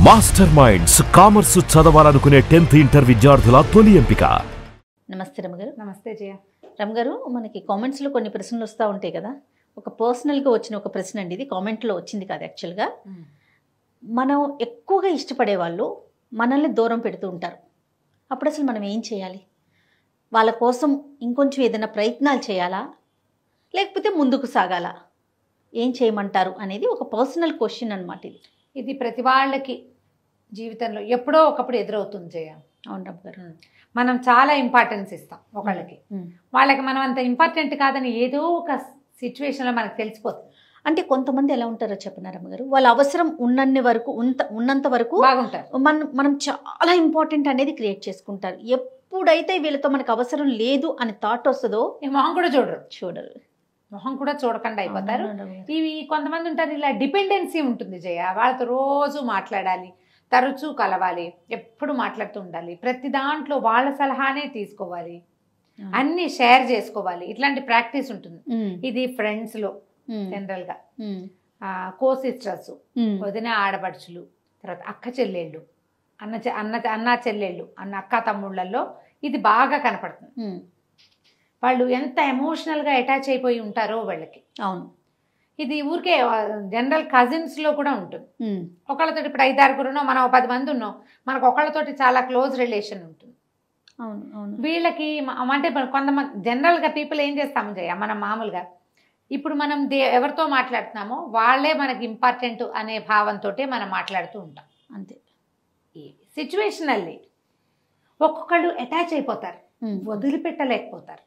Master minds commerce చదవాలనుకునే 10th inter విద్యార్థుల తొలి ఎంపిక. నమస్తే రమగారు. నమస్తే జయ. రమగారు, మనకి కామెంట్స్లో కొన్ని ప్రశ్నలు వస్తూ ఉంటాయి కదా. ఒక పర్సనల్గా వచ్చిన ఒక ప్రశ్న అండి ఇది, కామెంట్లో వచ్చింది కాదు యాక్చువల్గా. మనం ఎక్కువగా ఇష్టపడే వాళ్ళు మనల్ని దూరం పెడుతూ ఉంటారు. అప్పుడు అసలు మనం ఏం చేయాలి? వాళ్ళ కోసం ఇంకొంచెం ఏదైనా ప్రయత్నాలు చేయాలా, లేకపోతే ముందుకు సాగాలా? ఏం చేయమంటారు అనేది ఒక పర్సనల్ క్వశ్చన్ అనమాట ఇది. ఇది ప్రతి వాళ్ళకి జీవితంలో ఎప్పుడో ఒకప్పుడు ఎదురవుతుంది జయ. అవును రమగారు. మనం చాలా ఇంపార్టెన్స్ ఇస్తాం ఒకళ్ళకి, వాళ్ళకి మనం అంత ఇంపార్టెంట్ కాదని ఏదో ఒక సిచ్యువేషన్లో మనకు తెలిసిపోతుంది. అంటే కొంతమంది ఎలా ఉంటారో చెప్పిన రమగారు, వాళ్ళ అవసరం ఉన్నంత వరకు బాగుంటారు. మనం చాలా ఇంపార్టెంట్ అనేది క్రియేట్ చేసుకుంటారు. ఎప్పుడైతే వీళ్ళతో మనకు అవసరం లేదు అని థాట్ వస్తుందో మొహం కూడా చూడరు, మొహం కూడా చూడకుండా అయిపోతారు. ఇవి కొంతమంది ఉంటారు, ఇలా డిపెండెన్సీ ఉంటుంది జయ. వాళ్ళతో రోజు మాట్లాడాలి, తరచూ కలవాలి, ఎప్పుడు మాట్లాడుతూ ఉండాలి, ప్రతి దాంట్లో వాళ్ళ సలహానే తీసుకోవాలి, అన్ని షేర్ చేసుకోవాలి. ఇట్లాంటి ప్రాక్టీస్ ఉంటుంది. ఇది ఫ్రెండ్స్ లో జనరల్ గా, కో సిస్టర్స్, వదిన ఆడపడుచులు, తర్వాత అక్క చెల్లెళ్ళు, అన్న చెల్లెళ్ళు, అక్క తమ్ముళ్ళల్లో ఇది బాగా కనపడుతుంది. వాళ్ళు ఎంత ఎమోషనల్గా అటాచ్ అయిపోయి ఉంటారో వాళ్ళకి. అవును, ఇది ఊరికే జనరల్ కజిన్స్లో కూడా ఉంటుంది. ఒకళ్ళతోటి ఇప్పుడు 5-6 మనం 10 మంది ఉన్నాం, మనకు ఒకళ్ళతోటి చాలా క్లోజ్ రిలేషన్ ఉంటుంది. అవును అవును. వీళ్ళకి అంటే కొంతమంది జనరల్గా పీపుల్ ఏం చేస్తాము జయ, మనం మామూలుగా ఇప్పుడు మనం ఎవరితో మాట్లాడుతున్నామో వాళ్ళే మనకి ఇంపార్టెంట్ అనే భావంతో మనం మాట్లాడుతూ ఉంటాం. అంతే. సిచ్యువేషనల్లీ ఒక్కొక్కళ్ళు అటాచ్ అయిపోతారు, వదిలిపెట్టలేకపోతారు.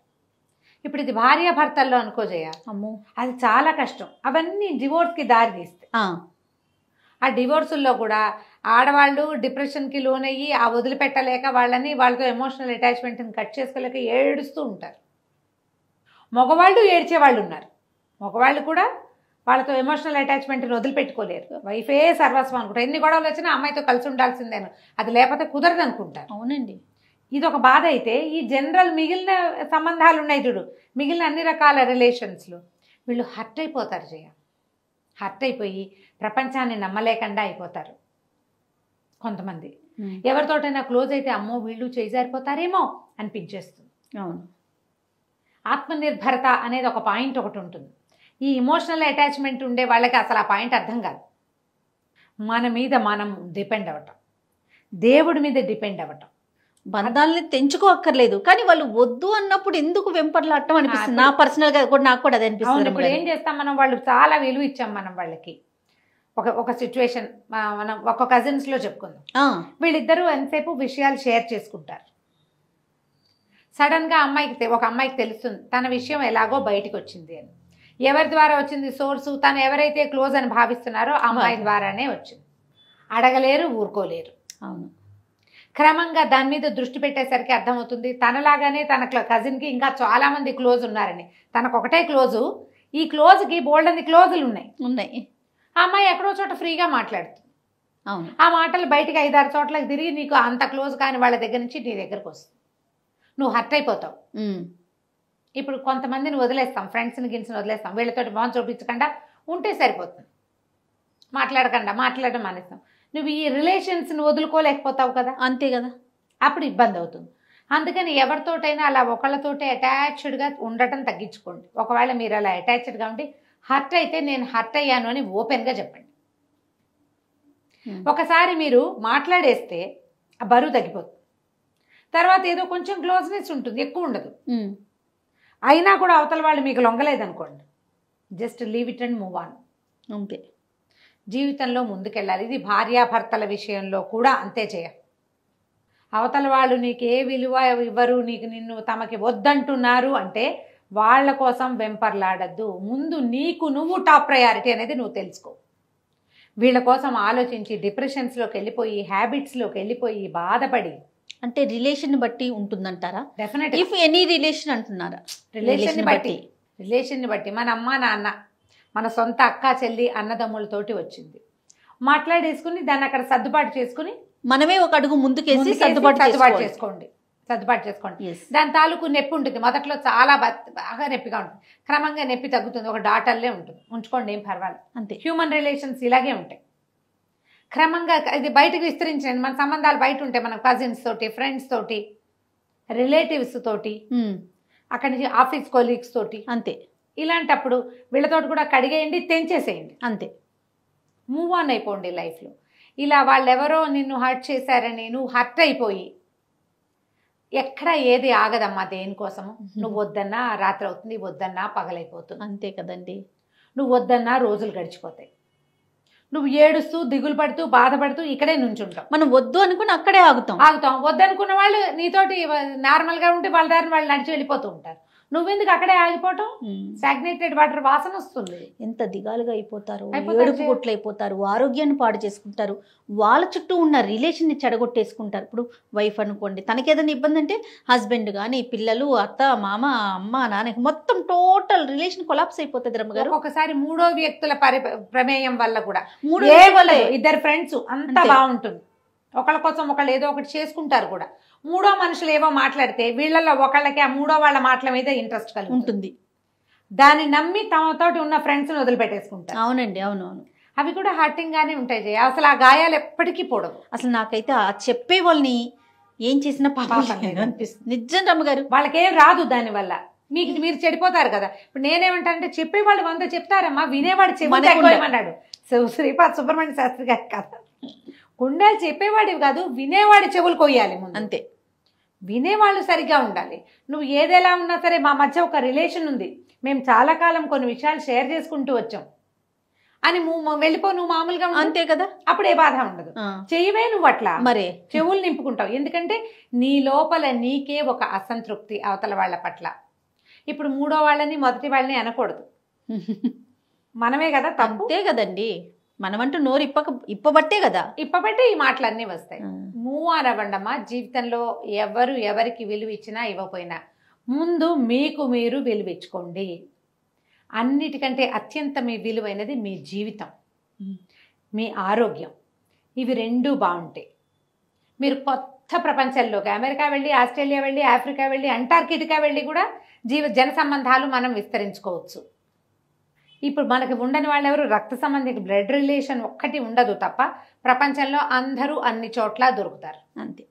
ఇప్పుడు ఇది భార్యాభర్తల్లో అనుకో జయ, అమ్మో అది చాలా కష్టం. అవన్నీ డివోర్స్కి దారి తీస్తాయి. ఆ డివోర్సుల్లో కూడా ఆడవాళ్ళు డిప్రెషన్కి లోనయ్యి ఆ వదిలిపెట్టలేక వాళ్ళతో ఎమోషనల్ అటాచ్మెంట్ని కట్ చేసుకోలేక ఏడుస్తూ ఉంటారు. మగవాళ్ళు ఏడ్చేవాళ్ళు ఉన్నారు. మగవాళ్ళు కూడా వాళ్ళతో ఎమోషనల్ అటాచ్మెంట్ని వదిలిపెట్టుకోలేరు. వైఫే సర్వస్వం అనుకుంటారు. ఎన్ని గొడవలు వచ్చినా అమ్మాయితో కలిసి ఉండాల్సిందేను, అది లేకపోతే కుదరదు అనుకుంటారు. అవునండి. ఇది ఒక బాధ. అయితే ఈ జనరల్ మిగిలిన సంబంధాలు ఉన్నాయి చూడు, మిగిలిన అన్ని రకాల రిలేషన్స్లో వీళ్ళు హర్ట్ అయిపోతారు జయ. హర్ట్ అయిపోయి ప్రపంచాన్ని నమ్మలేకుండా అయిపోతారు. కొంతమంది ఎవరితోటైనా క్లోజ్ అయితే అమ్మో వీళ్ళు చేజారిపోతారేమో అనిపించేస్తుంది. అవును. ఆత్మనిర్భరత అనేది ఒక పాయింట్ ఒకటి ఉంటుంది. ఈ ఇమోషనల్ అటాచ్మెంట్ ఉండే వాళ్ళకి అసలు ఆ పాయింట్ అర్థం కాదు. మన మీద మనం డిపెండ్ అవ్వటం, దేవుడి మీద డిపెండ్ అవ్వటం. బంధాలని తెంచుకోక్కర్లేదు, కానీ వాళ్ళు వద్దు అన్నప్పుడు ఎందుకు వెంపర్లాడటం అనిపిస్తుంది. నా పర్సనల్ గా కూడా నాకు కూడా అది అనిపిస్తుంది. ఇప్పుడు ఏం చేస్తాం మనం, వాళ్ళు చాలా విలువ ఇచ్చాం మనం వాళ్ళకి. ఒక సిచ్యువేషన్ మనం ఒక కజిన్స్ లో చెప్పుకుందాం. వీళ్ళిద్దరూ ఎంతసేపు విషయాలు షేర్ చేసుకుంటారు. సడన్ గా ఒక అమ్మాయికి తెలుస్తుంది తన విషయం ఎలాగో బయటకు వచ్చింది అని. ఎవరి ద్వారా వచ్చింది సోర్సు? తను ఎవరైతే క్లోజ్ అని భావిస్తున్నారో ఆ అమ్మాయి ద్వారానే వచ్చింది. అడగలేరు, ఊరుకోలేరు. అవును. క్రమంగా దాని మీద దృష్టి పెట్టేసరికి అర్థమవుతుంది తనలాగానే తన కజిన్కి ఇంకా చాలా మంది క్లోజ్ ఉన్నారని. తనకు ఒకటే క్లోజు, ఈ క్లోజ్కి బోల్డన్ని క్లోజులు ఉన్నాయి. ఆ అమ్మాయి ఎక్కడో చోట ఫ్రీగా మాట్లాడుతుంది. అవును. ఆ మాటలు బయటికి 5-6 చోట్లకి తిరిగి నీకు అంత క్లోజ్ కాని వాళ్ళ దగ్గర నుంచి నీ దగ్గరకు వస్తుంది. నువ్వు హర్ట్ అయిపోతావు. ఇప్పుడు కొంతమందిని వదిలేస్తాం, ఫ్రెండ్స్ని గిన్స్ని వదిలేస్తాం. వీళ్ళతోటి మొహం చూపించకుండా ఉంటే సరిపోతుంది, మాట్లాడడం మానేస్తాం. నువ్వు ఈ రిలేషన్స్ని వదులుకోలేకపోతావు కదా. అంతే కదా, అప్పుడు ఇబ్బంది అవుతుంది. అందుకని ఎవరితోటైనా అలా ఒకళ్ళతోటే అటాచ్డ్గా ఉండటం తగ్గించుకోండి. ఒకవేళ మీరు అలా అటాచ్డ్గా ఉండి హర్ట్ అయితే నేను హర్ట్ అయ్యాను అని ఓపెన్గా చెప్పండి. ఒకసారి మీరు మాట్లాడేస్తే ఆ బరువు తగ్గిపోతుంది. తర్వాత ఏదో కొంచెం క్లోజ్నెస్ ఉంటుంది, ఎక్కువ ఉండదు. అయినా కూడా అవతల వాళ్ళు మీకు లొంగలేదనుకోండి, just leave it and move on. అంతే. జీవితంలో ముందుకెళ్ళాలి. ఇది భార్యాభర్తల విషయంలో కూడా అంతే చేయ. అవతల వాళ్ళు నీకు ఏ విలువ ఇవ్వరు, నిన్ను తమకి వద్దంటున్నారు అంటే వాళ్ళ కోసం వెంపర్లాడద్దు. ముందు నీకు నువ్వు టాప్ ప్రయారిటీ అనేది నువ్వు తెలుసుకో. వీళ్ళ కోసం ఆలోచించి డిప్రెషన్స్లోకి వెళ్ళిపోయి, హ్యాబిట్స్లోకి వెళ్ళిపోయి బాధపడి, అంటే రిలేషన్ బట్టి ఉంటుందంటారా? డెఫినెట్. ఇఫ్ ఎనీ రిలేషన్ అంటున్నారా? రిలేషన్ని బట్టి మన అమ్మ నాన్న, మన సొంత అక్క చెల్లి అన్నదమ్ములతోటి వచ్చింది, మాట్లాడేసుకుని దాన్ని అక్కడ సర్దుబాటు చేసుకుని మనమే ఒక అడుగు ముందుకేసి సర్దుబాటు చేసుకోండి. దాని తాలూకు నొప్పి ఉంటుంది. మొదట్లో చాలా బాగా నొప్పిగా ఉంటుంది, క్రమంగా నొప్పి తగ్గుతుంది. ఒక డాటర్లే ఉంటుంది, ఉంచుకోండి, ఏం పర్వాలేదు. అంతే. హ్యూమన్ రిలేషన్స్ ఇలాగే ఉంటాయి. క్రమంగా ఇది బయటకు విస్తరించండి. మన సంబంధాలు బయట ఉంటాయి, మన కజిన్స్ తోటి, ఫ్రెండ్స్ తోటి, రిలేటివ్స్ తోటి, అక్కడి నుంచి ఆఫీస్ కొలీగ్స్ తోటి. అంతే. ఇలాంటప్పుడు వీళ్ళతోటి కూడా కడిగేయండి, తెంచేసేయండి, అంతే. మూవ్ ఆన్ అయిపోండి లైఫ్లో. ఇలా వాళ్ళెవరో నిన్ను హర్ట్ చేశారని నువ్వు హర్ట్ అయిపోయి ఎక్కడ ఏది ఆగదమ్మా దేనికోసము. నువ్వు వద్దన్నా రాత్రి అవుతుంది, వద్దన్నా పగలైపోతుంది. అంతే కదండి. నువ్వు వద్దన్నా రోజులు గడిచిపోతాయి. నువ్వు ఏడుస్తూ దిగులు పడుతూ బాధపడుతూ ఇక్కడే నుంచుంటావు. మనం వద్దు అనుకుని అక్కడే ఆగుతాం. వద్దనుకున్న వాళ్ళు నీతోటి నార్మల్గా ఉంటే వాళ్ళ దారిని వాళ్ళు నడిచి వెళ్ళిపోతూ ఉంటారు. నువ్వెందుకు అక్కడే ఆగిపోవటం? స్టాగ్నేటెడ్ వాటర్ వాసన వస్తుంది. ఎంత దిగాలుగా అయిపోతారు, ఏడుపు గుట్లు అయిపోతారు, ఆరోగ్యాన్ని పాడు చేసుకుంటారు, వాళ్ళ చుట్టూ ఉన్న రిలేషన్ని చెడగొట్టేసుకుంటారు. ఇప్పుడు వైఫ్ అనుకోండి, తనకేదైనా ఇబ్బంది అంటే హస్బెండ్ కానీ, పిల్లలు, అత్త, మామ, అమ్మ, నాన్న, మొత్తం టోటల్ రిలేషన్ కొలాప్స్ అయిపోతుంది. రమ్మగారు ఒకసారి మూడో వ్యక్తుల ప్రమేయం వల్ల కూడా, ఇద్దరు ఫ్రెండ్స్ అంతా బాగుంటుంది, ఒకళ్ళ కోసం ఒకళ్ళు ఏదో ఒకటి చేసుకుంటారు కూడా. మూడో మనుషులు ఏవో మాట్లాడితే వీళ్ళల్లో ఒకళ్ళకి ఆ మూడో వాళ్ళ మాటల మీద ఇంట్రెస్ట్ కలిగి ఉంటుంది. దాన్ని నమ్మి తమతోటి ఉన్న ఫ్రెండ్స్ని వదిలిపెట్టేసుకుంటారు. అవునండి, అవునవును. అవి కూడా హర్టింగ్ గానే ఉంటాయి జయ. అసలు ఆ గాయాలు ఎప్పటికీ పోవడం. అసలు నాకైతే ఆ చెప్పే వాళ్ళని ఏం చేసినా పాపం అనిపిస్తుంది. నిజం రమ్మగారు, వాళ్ళకేం రాదు దానివల్ల. మీరు చెడిపోతారు కదా. ఇప్పుడు నేనేమంటానంటే చెప్పేవాళ్ళు 100 చెప్తారమ్మా, వినేవాడు చెప్పమన్నాడు శ్రీపాద సుబ్రహ్మణ్య శాస్త్రి గారి కదా. కుండాలు చెప్పేవాడివి కాదు, వినేవాడి చెవులు కొయ్యాలి ముందు. అంతే. వినేవాళ్ళు సరిగ్గా ఉండాలి. నువ్వు ఏదెలా ఉన్నా సరే, మా మధ్య ఒక రిలేషన్ ఉంది, మేము చాలా కాలం కొన్ని విషయాలు షేర్ చేసుకుంటూ వచ్చాం అని వెళ్ళిపో, నువ్వు మామూలుగా అంతే కదా, అప్పుడే బాధ ఉండదు. చెయ్యవే నువ్వు అట్లా మరే చెవులు నింపుకుంటావు. ఎందుకంటే నీ లోపల నీకే ఒక అసంతృప్తి అవతల వాళ్ళ పట్ల. ఇప్పుడు మూడో వాళ్ళని మొదటి వాళ్ళని అనకూడదు, మనమే కదా తప్పు. అంతే కదండి, మనమంటూ నోరు ఇప్పబట్టే కదా, ఇప్పబట్టే ఈ మాటలన్నీ వస్తాయి. మూవ్ ఆన్ అవ్వండమ్మా. జీవితంలో ఎవరికి విలువ ఇచ్చినా ఇవ్వకపోయినా ముందు మీకు మీరు విలువించుకోండి. అన్నిటికంటే అత్యంత మీ విలువైనది మీ జీవితం, మీ ఆరోగ్యం. ఇవి రెండూ బాగుంటాయి. మీరు కొత్త ప్రపంచంలోకి అమెరికా వెళ్ళి, ఆస్ట్రేలియా వెళ్ళి, ఆఫ్రికా వెళ్ళి, అంటార్కిటికా వెళ్ళి కూడా జన సంబంధాలు మనం విస్తరించుకోవచ్చు. ఇప్పుడు మనకి ఉండని వాళ్ళు ఎవరు? రక్త సంబంధిక బ్లడ్ రిలేషన్ ఒక్కటి ఉండదు తప్ప ప్రపంచంలో అందరూ అన్ని చోట్ల దొరుకుతారు. అంతే.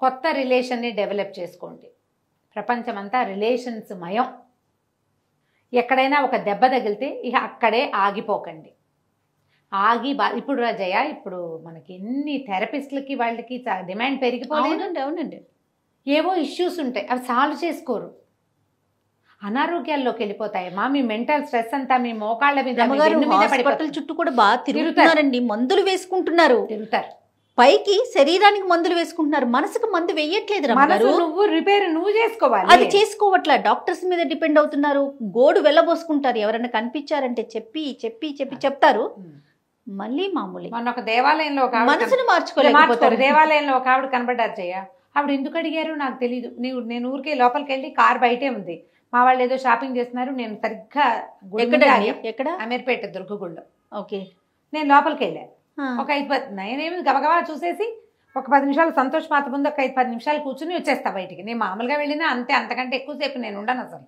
కొత్త రిలేషన్ని డెవలప్ చేసుకోండి. ప్రపంచం అంతా రిలేషన్స్ మయం. ఎక్కడైనా ఒక దెబ్బ తగిలితే ఇక అక్కడే ఆగిపోకండి. ఇప్పుడు రాజయ్య, ఇప్పుడు మనకి ఎన్ని థెరపిస్టులకి వాళ్ళకి డిమాండ్ పెరిగిపోయింది. అవునండి. ఏవో ఇష్యూస్ ఉంటాయి, అవి సాల్వ్ చేసుకోరు, అనారోగ్యాల్లోకి వెళ్ళిపోతాయమ్మా. మీ మెంటల్ స్ట్రెస్ అంతా మీ మోకాళ్ళ మీద, హాస్పిటల్ చుట్టూ కూడా బాగా తిరుగుతారండి, మందులు వేసుకుంటున్నారు, తిరుగుతారు. పైకి శరీరానికి మందులు వేసుకుంటున్నారు, మనసుకు మందు వేయట్లేదు. నువ్వు రిపేర్ నువ్వు చేసుకోవాలి, అది చేసుకోవట్లా. డాక్టర్స్ మీద డిపెండ్ అవుతున్నారు, గోడు వెళ్ళబోసుకుంటారు. ఎవరైనా కనిపించారంటే చెప్పి చెప్పి చెప్పి చెప్తారు, మళ్ళీ మామూలు. మొన్న ఒక దేవాలయంలో ఒక మనసును మార్చుకోలేకపోతారు. దేవాలయంలో ఒక ఆవిడ కనబడ్డారు జయ. ఆవిడ ఎందుకు అడిగారు నాకు తెలియదు. నేను ఊరికే లోపలికి వెళ్ళి కార్ బయటే ఉంది, మా వాళ్ళు ఏదో షాపింగ్ చేస్తున్నారు, నేను సరిగ్గా ఎక్కడ అమీర్పేట దుర్గగుళ్ళో. ఓకే. నేను లోపలికి వెళ్ళాను. ఒక 5-10 నేనేమి గబగబా చూసేసి ఒక 10 నిమిషాలు సంతోష్ మాత ముందు ఒక 5-10 నిమిషాలు కూర్చుని వచ్చేస్తా బయటికి. నేను మామూలుగా వెళ్ళినా అంతే, అంతకంటే ఎక్కువసేపు నేను ఉండను అసలు.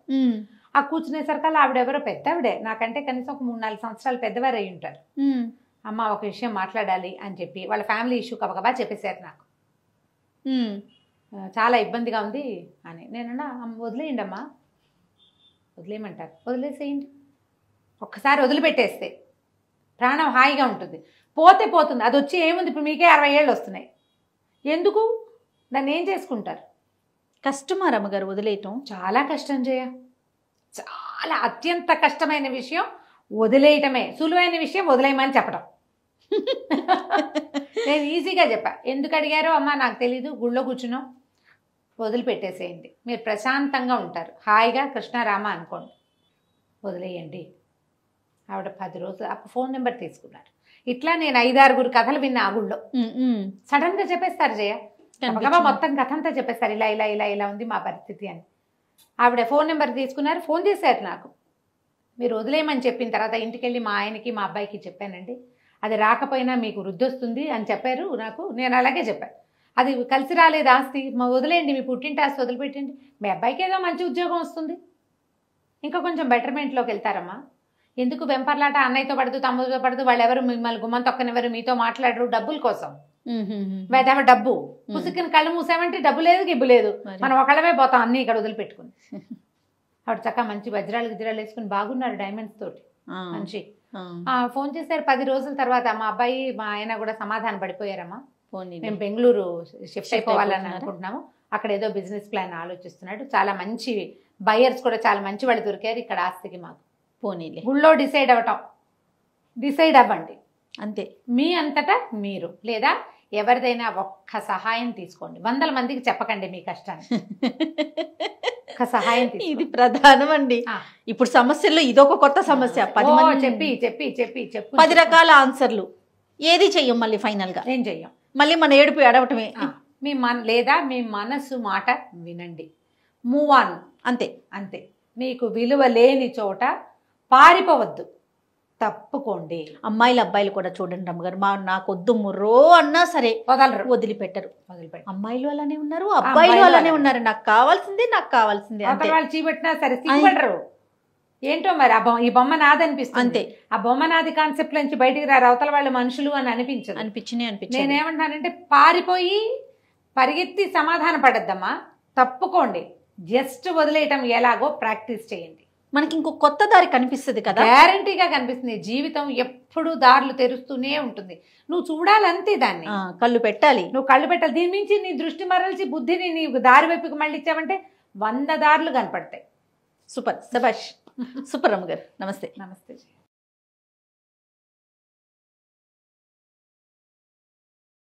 ఆ కూర్చునేసరికల్లా ఆవిడెవరో పెద్ద ఆవిడే, నాకంటే కనీసం ఒక 3-4 సంవత్సరాలు పెద్దవారు అయి ఉంటారు. అమ్మ ఒక విషయం మాట్లాడాలి అని చెప్పి వాళ్ళ ఫ్యామిలీ ఇష్యూ గబగబా చెప్పేశారు నాకు. చాలా ఇబ్బందిగా ఉంది అని. నేనన్నా వదిలేయండి అమ్మా, వదిలేయమంటారు, వదిలేసేయండి. ఒక్కసారి వదిలిపెట్టేస్తే ప్రాణం హాయిగా ఉంటుంది. పోతే పోతుంది, అది వచ్చి ఏముంది. ఇప్పుడు మీకే 60 ఏళ్ళు వస్తున్నాయి, ఎందుకు దాన్ని ఏం చేసుకుంటారు? కష్టమా రమ్మగారు వదిలేయటం? చాలా కష్టం జయ, చాలా అత్యంత కష్టమైన విషయం వదిలేయటమే. సులువైన విషయం వదిలేయమని చెప్పడం. నేను ఈజీగా చెప్పా. ఎందుకు అడిగారో అమ్మ నాకు తెలీదు, గుళ్ళో కూర్చున్నాం, వదిలిపెట్టేసేయండి, మీరు ప్రశాంతంగా ఉంటారు, హాయిగా కృష్ణారామ అనుకోండి, వదిలేయండి. ఆవిడ 10 రోజులు అప్పుడు ఫోన్ నెంబర్ తీసుకున్నారు. ఇట్లా నేను 5-6 కథలు విన్నా ఆ గుళ్ళో. సడన్గా చెప్పేస్తారు జయ, మొత్తం కథ అంతా చెప్పేస్తారు, ఇలా ఇలా ఇలా ఇలా ఉంది మా పరిస్థితి అని. ఆవిడ ఫోన్ నెంబర్ తీసుకున్నారు, ఫోన్ చేశారు నాకు. మీరు వదిలేయమని చెప్పిన తర్వాత ఇంటికి వెళ్ళి మా ఆయనకి మా అబ్బాయికి చెప్పానండి, అది రాకపోయినా మీకు వృద్ధి వస్తుంది అని చెప్పారు నాకు. నేను అలాగే చెప్పాను, అది కలిసి రాలేదు ఆస్తి, వదిలేయండి, మీ పుట్టింటి ఆస్తి వదిలిపెట్టండి, మీ అబ్బాయికి ఏదో మంచి ఉద్యోగం వస్తుంది, ఇంకా కొంచెం బెటర్మెంట్లోకి వెళ్తారమ్మా. ఎందుకు వెంపర్లాట అన్నయ్యతో పడుతూ తమ్ముడితో పడుతూ వాళ్ళు ఎవరు మిమ్మల్ని గుమ్మం తొక్కనివ్వరు, మీతో మాట్లాడరు డబ్బుల కోసం. వేదవ డబ్బు పుసుకుని కళ్ళు మూసామంటే డబ్బు లేదు గిబ్బు లేదు, మనం ఒకళ్ళమే పోతాం అన్ని ఇక్కడ వదిలిపెట్టుకుని. ఆవిడ చక్కగా మంచి వజ్రాలు గిజ్రాలు వేసుకుని బాగున్నారు డైమండ్స్ తోటి మంచి. ఫోన్ చేశారు 10 రోజుల తర్వాత, మా అబ్బాయి మా ఆయన కూడా సమాధానం పడిపోయారమ్మా, మేము బెంగళూరు షిఫ్ట్ అయిపోవాలని అనుకుంటున్నాము, అక్కడ ఏదో బిజినెస్ ప్లాన్ ఆలోచిస్తున్నాడు, చాలా మంచి బయర్స్ కూడా చాలా మంచి వాళ్ళు దొరికారు ఇక్కడ ఆస్తికి మాకు. పోనీలే గుళ్ళో డిసైడ్ అవ్వండి అంతే, మీ అంతటా మీరు. లేదా ఎవరిదైనా ఒక్క సహాయం తీసుకోండి, 100 మందికి చెప్పకండి మీ కష్టాన్ని. ఒక్క సహాయం ఇది ప్రధానం అండి. ఇప్పుడు సమస్యల్లో ఇదొక కొత్త సమస్య. 10 మంది చెప్పి 10 రకాల ఆన్సర్లు, ఏది చెయ్యం మళ్ళీ ఫైనల్ గా, ఏం చెయ్యం, మళ్ళీ మన ఏడుపు అడవటమే. లేదా మీ మనసు మాట వినండి, మూవ్ ఆన్ అంతే. మీకు విలువ లేని చోట పారిపోవద్దు, తప్పుకోండి. అమ్మాయిలు అబ్బాయిలు కూడా చూడండి అమ్మగారు, నాకు వద్దు ముర్రో అన్నా సరే వదలరు, వదిలిపెట్టరు. అమ్మాయిలు అలానే ఉన్నారు, అబ్బాయిలు అలానే ఉన్నారు, నాకు కావాల్సింది వాళ్ళు చీపెట్టినా సరే సిగ్గుపడరు. ఏంటో మరి ఈ బొమ్మ నాదనిపిస్తుంది అంతే. ఆ బొమ్మ నాది కాన్సెప్ట్ నుంచి బయటికి రారు, అవతల వాళ్ళు మనుషులు అని అనిపించింది. నేనేమంటానంటే పారిపోయి పరిగెత్తి సమాధాన పడద్దమ్మా, తప్పుకోండి. జస్ట్ వదిలేయటం ఎలాగో ప్రాక్టీస్ చేయండి. మనకి ఇంకో కొత్త దారి కనిపిస్తుంది కదా, గ్యారంటీగా కనిపిస్తుంది. జీవితం ఎప్పుడు దారులు తెరుస్తూనే ఉంటుంది, నువ్వు చూడాలంతే, దాన్ని కళ్ళు పెట్టాలి, నువ్వు కళ్ళు పెట్టాలి. దీని నుంచి నీ దృష్టి మరల్చి బుద్ధిని నీ దారి వైపుకి మళ్ళీ ఇచ్చావంటే 100 దారులు కనపడతాయి. సూపర్, శభాష్, సూపర్ అమ్మగారు. నమస్తే.